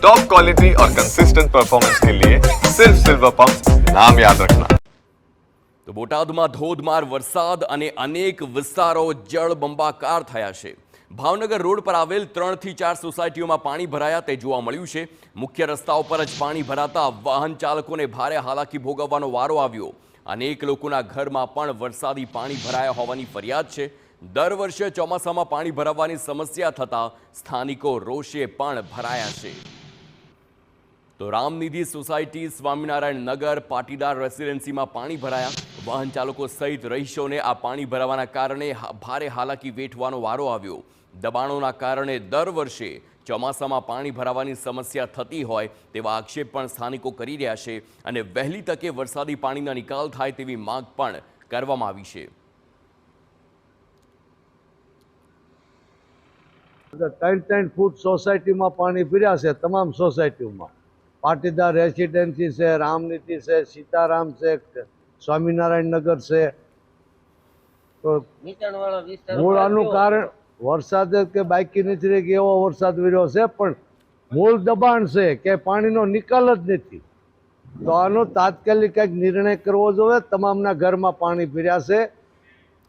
Top quality और consistent performance के लिए सिर्फ सिल्वर पंप नाम याद रखना। તો બોટાદમાં ધોધમાર વરસાદ અને અનેક વિસ્તારો જળબંબાકાર થયા છે। ભાવનગર રોડ પર આવેલ 3 થી 4 સોસાયટીઓમાં પાણી ભરાયા તે જોવા મળ્યું છે। મુખ્ય રસ્તાઓ પર જ પાણી ભરાતા વાહન ચાલકોને ભારે હાલાકી ભોગવવાનો વારો આવ્યો। અનેક લોકોના ઘરમાં પણ વરસાદી પાણી ભરાયા હોવાની ફરિયાદ છે। દર વર્ષે ચોમાસામાં પાણી ભરાવાની સમસ્યા થતા સ્થાનિકો રોષે પણ ભરાયા છે। તો રામનિધિ સોસાયટી, સ્વામિનારાયણ નગર, પાટીદાર રેસિડેન્સીમાં પાણી ભરાયા। વાહન ચાલકો સહિત રહીશોને આ પાણી ભરાવાના કારણે ભારે હાલાકી વેઠવાનો વારો આવ્યો। દબાણોના કારણે દર વર્ષે ચોમાસામાં પાણી ભરાવાની સમસ્યા થતી હોય તેવા આક્ષેપ પણ સ્થાનિકો કરી રહ્યા છે અને વહેલી તકે વરસાદી પાણીના નિકાલ થાય તેવી માંગ પણ કરવામાં આવી છે। 3 ફૂટ સોસાયટીમાં પાણી ભર્યા છે। તમામ સોસાયટીઓમાં પાટીદાર રેસિડેન્સી છે, રામનીતિ છે, સીતારામ છે, સ્વામિનારાયણ નગર છે। તો મૂળ આનું કારણ વરસાદ કે બાકી નથી રહી કે એવો વરસાદ વર્યો છે, પણ મૂળ દબાણ છે કે પાણીનો નિકાલ જ નથી। તો આનો તાત્કાલિક કંઈક નિર્ણય કરવો જોઈએ। તમામના ઘરમાં પાણી ભર્યા છે।